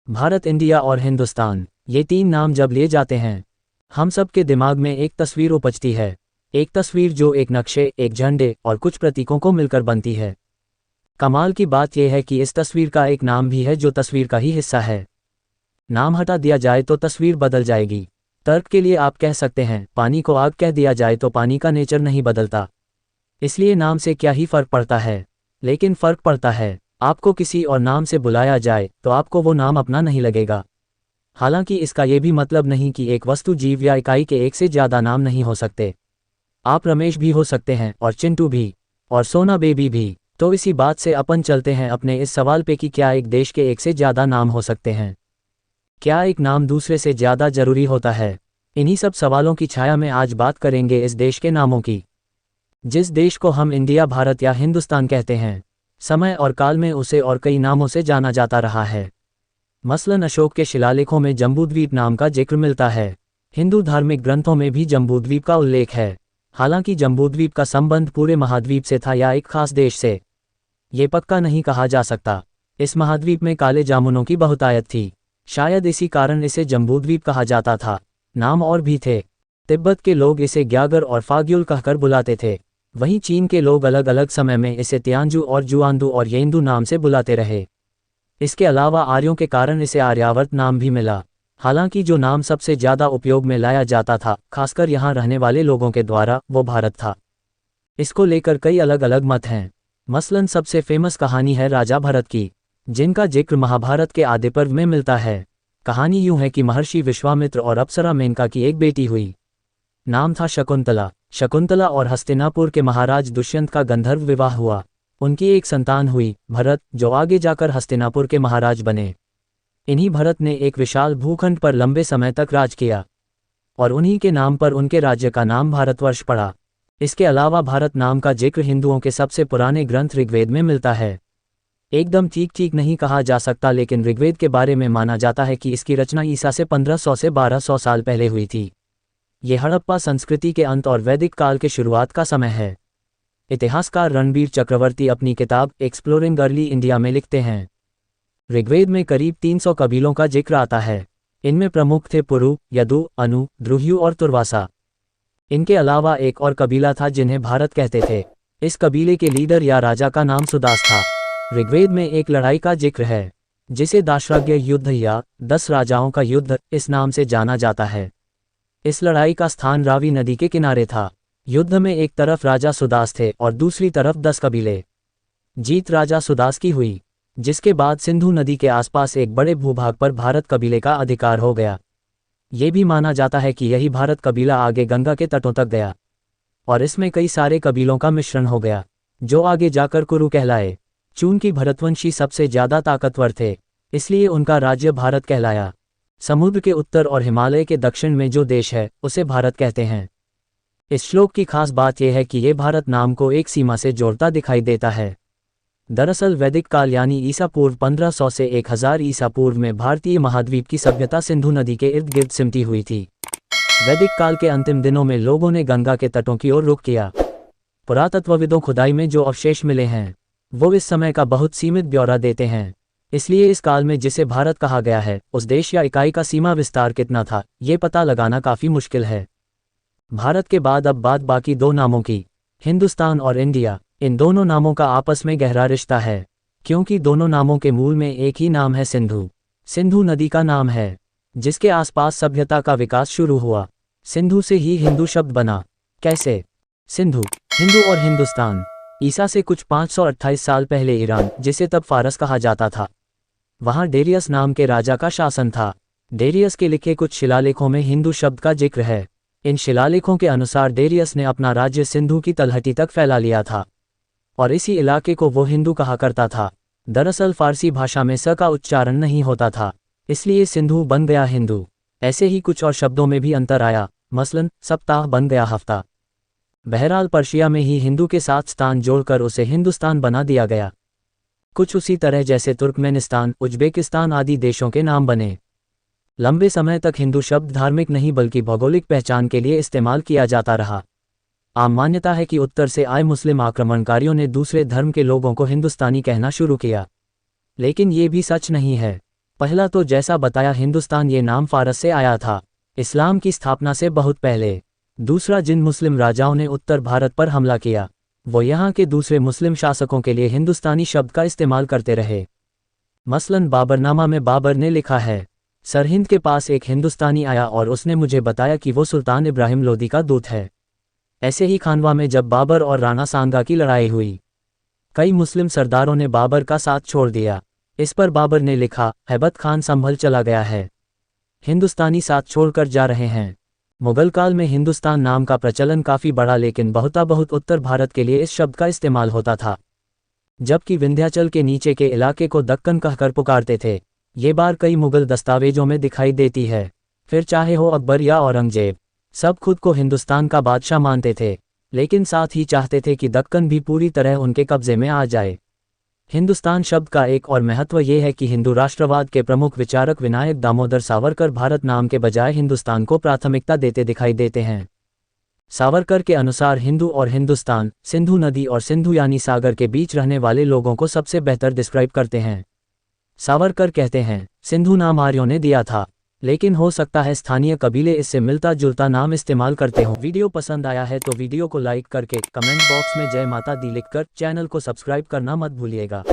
Bharat, India और हिंदुस्तान, ये तीन नाम जब लिए जाते हैं, हम सब के दिमाग में एक तस्वीर उपजती है। एक तस्वीर जो एक नक्शे, एक झंडे और कुछ प्रतीकों को मिलकर बनती है। कमाल की बात यह है कि इस तस्वीर का एक नाम भी है जो तस्वीर का ही हिस्सा है। नाम हटा दिया जाए तो तस्वीर बदल जाएगी। तर्क के लिए आप कह सकते हैं, पानी को आग कह दिया जाए तो पानी का नेचर नहीं बदलता, इसलिए नाम से क्या ही फर्क पड़ता है। लेकिन फर्क पड़ता है। आपको किसी और नाम से बुलाया जाए तो आपको वो नाम अपना नहीं लगेगा। हालांकि इसका ये भी मतलब नहीं कि एक वस्तु, जीव या इकाई के एक से ज़्यादा नाम नहीं हो सकते। आप रमेश भी हो सकते हैं और चिंटू भी और सोना बेबी भी। तो इसी बात से अपन चलते हैं अपने इस सवाल पे कि क्या एक देश के एक से ज़्यादा नाम हो सकते हैं? क्या एक नाम दूसरे से ज़्यादा जरूरी होता है? इन्हीं सब सवालों की छाया में आज बात करेंगे इस देश के नामों की। जिस देश को हम इंडिया, भारत या हिंदुस्तान कहते हैं, समय और काल में उसे और कई नामों से जाना जाता रहा है। मसलन अशोक के शिलालेखों में जम्बूद्वीप नाम का जिक्र मिलता है। हिंदू धार्मिक ग्रंथों में भी जम्बूद्वीप का उल्लेख है। हालांकि जम्बूद्वीप का संबंध पूरे महाद्वीप से था या एक खास देश से, ये पक्का नहीं कहा जा सकता। इस महाद्वीप में काले जामुनों की बहुतायत थी, शायद इसी कारण इसे जम्बूद्वीप कहा जाता था। नाम और भी थे। तिब्बत के लोग इसे ग्यागर और फाग्युल कहकर बुलाते थे। वहीं चीन के लोग अलग अलग समय में इसे तियांजू और जुआंदू और येंदू नाम से बुलाते रहे। इसके अलावा आर्यों के कारण इसे आर्यावर्त नाम भी मिला। हालांकि जो नाम सबसे ज़्यादा उपयोग में लाया जाता था, खासकर यहाँ रहने वाले लोगों के द्वारा, वो भारत था। इसको लेकर कई अलग अलग मत हैं। मसलन सबसे फेमस कहानी है राजा भरत की, जिनका जिक्र महाभारत के आदि पर्व में मिलता है। कहानी यूं है कि महर्षि विश्वामित्र और अप्सरा मेनका की एक बेटी हुई। नाम था शकुंतला। शकुंतला और हस्तिनापुर के महाराज दुष्यंत का गंधर्व विवाह हुआ। उनकी एक संतान हुई, भरत, जो आगे जाकर हस्तिनापुर के महाराज बने। इन्हीं भरत ने एक विशाल भूखंड पर लंबे समय तक राज किया और उन्हीं के नाम पर उनके राज्य का नाम भारतवर्ष पड़ा। इसके अलावा भारत नाम का जिक्र हिंदुओं के सबसे पुराने ग्रंथ ऋग्वेद में मिलता है। एकदम ठीक नहीं कहा जा सकता, लेकिन ऋग्वेद के बारे में माना जाता है कि इसकी रचना ईसा से 1500 से 1200 साल पहले हुई थी। ये हड़प्पा संस्कृति के अंत और वैदिक काल के शुरुआत का समय है। इतिहासकार रणबीर चक्रवर्ती अपनी किताब एक्सप्लोरिंग अर्ली इंडिया में लिखते हैं, ऋग्वेद में करीब 300 कबीलों का जिक्र आता है। इनमें प्रमुख थे पुरु, यदु, अनु, द्रुह्यु और तुर्वासा। इनके अलावा एक और कबीला था जिन्हें भारत कहते थे। इस कबीले के लीडर या राजा का नाम सुदास था। ऋग्वेद में एक लड़ाई का जिक्र है जिसे दाशराग्य युद्ध या 10 राजाओं का युद्ध इस नाम से जाना जाता है। इस लड़ाई का स्थान रावी नदी के किनारे था। युद्ध में एक तरफ राजा सुदास थे और दूसरी तरफ 10 कबीले। जीत राजा सुदास की हुई, जिसके बाद सिंधु नदी के आसपास एक बड़े भूभाग पर भारत कबीले का अधिकार हो गया। ये भी माना जाता है कि यही भारत कबीला आगे गंगा के तटों तक गया और इसमें कई सारे कबीलों का मिश्रण हो गया, जो आगे जाकर कुरु कहलाए। चूंकि भरतवंशी सबसे ज़्यादा ताकतवर थे, इसलिए उनका राज्य भारत कहलाया। समुद्र के उत्तर और हिमालय के दक्षिण में जो देश है, उसे भारत कहते हैं। इस श्लोक की खास बात यह है कि ये भारत नाम को एक सीमा से जोड़ता दिखाई देता है। दरअसल वैदिक काल यानी ईसा पूर्व 1500 से 1000 ईसा पूर्व में भारतीय महाद्वीप की सभ्यता सिंधु नदी के इर्द गिर्द सिमटी हुई थी। वैदिक काल के अंतिम दिनों में लोगों ने गंगा के तटों की ओर रुख किया। पुरातत्वविदों खुदाई में जो अवशेष मिले हैं, वो इस समय का बहुत सीमित ब्यौरा देते हैं। इसलिए इस काल में जिसे भारत कहा गया है, उस देश या इकाई का सीमा विस्तार कितना था, ये पता लगाना काफ़ी मुश्किल है। भारत के बाद अब बात बाकी दो नामों की, हिंदुस्तान और इंडिया। इन दोनों नामों का आपस में गहरा रिश्ता है, क्योंकि दोनों नामों के मूल में एक ही नाम है, सिंधु। सिंधु नदी का नाम है जिसके आसपास सभ्यता का विकास शुरू हुआ। सिंधु से ही हिंदू शब्द बना। कैसे? सिंधु, हिंदू और हिंदुस्तान। ईसा से कुछ 528 साल पहले ईरान, जिसे तब फारस कहा जाता था, वहाँ डेरियस नाम के राजा का शासन था। डेरियस के लिखे कुछ शिलालेखों में हिंदू शब्द का जिक्र है। इन शिलालेखों के अनुसार डेरियस ने अपना राज्य सिंधु की तलहटी तक फैला लिया था और इसी इलाके को वो हिंदू कहा करता था। दरअसल फारसी भाषा में स का उच्चारण नहीं होता था, इसलिए सिंधु बन गया हिंदू। ऐसे ही कुछ और शब्दों में भी अंतर आया, मसलन सप्ताह बन गया हफ्ता। बहरहाल पर्शिया में ही हिंदू के साथ स्थान जोड़कर उसे हिंदुस्तान बना दिया गया। कुछ उसी तरह जैसे तुर्कमेनिस्तान, उज्बेकिस्तान आदि देशों के नाम बने। लंबे समय तक हिंदू शब्द धार्मिक नहीं बल्कि भौगोलिक पहचान के लिए इस्तेमाल किया जाता रहा। आम मान्यता है कि उत्तर से आए मुस्लिम आक्रमणकारियों ने दूसरे धर्म के लोगों को हिंदुस्तानी कहना शुरू किया, लेकिन ये भी सच नहीं है। पहला तो जैसा बताया हिंदुस्तान ये नाम फारस से आया था, इस्लाम की स्थापना से बहुत पहले। दूसरा, जिन मुस्लिम राजाओं ने उत्तर भारत पर हमला किया वो यहाँ के दूसरे मुस्लिम शासकों के लिए हिंदुस्तानी शब्द का इस्तेमाल करते रहे। मसलन बाबरनामा में बाबर ने लिखा है, सरहिंद के पास एक हिंदुस्तानी आया और उसने मुझे बताया कि वो सुल्तान इब्राहिम लोदी का दूत है। ऐसे ही खानवा में जब बाबर और राणा सांगा की लड़ाई हुई, कई मुस्लिम सरदारों ने बाबर का साथ छोड़ दिया। इस पर बाबर ने लिखा, हैबत खान संभल चला गया है, हिंदुस्तानी साथ छोड़कर जा रहे हैं। मुगल काल में हिंदुस्तान नाम का प्रचलन काफ़ी बढ़ा, लेकिन बहुत उत्तर भारत के लिए इस शब्द का इस्तेमाल होता था, जबकि विंध्याचल के नीचे के इलाके को दक्कन कहकर पुकारते थे। ये बार कई मुगल दस्तावेजों में दिखाई देती है। फिर चाहे हो अकबर या औरंगजेब, सब खुद को हिंदुस्तान का बादशाह मानते थे, लेकिन साथ ही चाहते थे कि दक्कन भी पूरी तरह उनके कब्जे में आ जाए। हिंदुस्तान शब्द का एक और महत्व ये है कि हिंदू राष्ट्रवाद के प्रमुख विचारक विनायक दामोदर सावरकर भारत नाम के बजाय हिंदुस्तान को प्राथमिकता देते दिखाई देते हैं। सावरकर के अनुसार हिंदू और हिंदुस्तान सिंधु नदी और सिंधु यानी सागर के बीच रहने वाले लोगों को सबसे बेहतर डिस्क्राइब करते हैं। सावरकर कहते हैं, सिंधु नाम आर्यों ने दिया था, लेकिन हो सकता है स्थानीय कबीले इससे मिलता जुलता नाम इस्तेमाल करते हों। वीडियो पसंद आया है तो वीडियो को लाइक करके कमेंट बॉक्स में जय माता दी लिखकर चैनल को सब्सक्राइब करना मत भूलिएगा।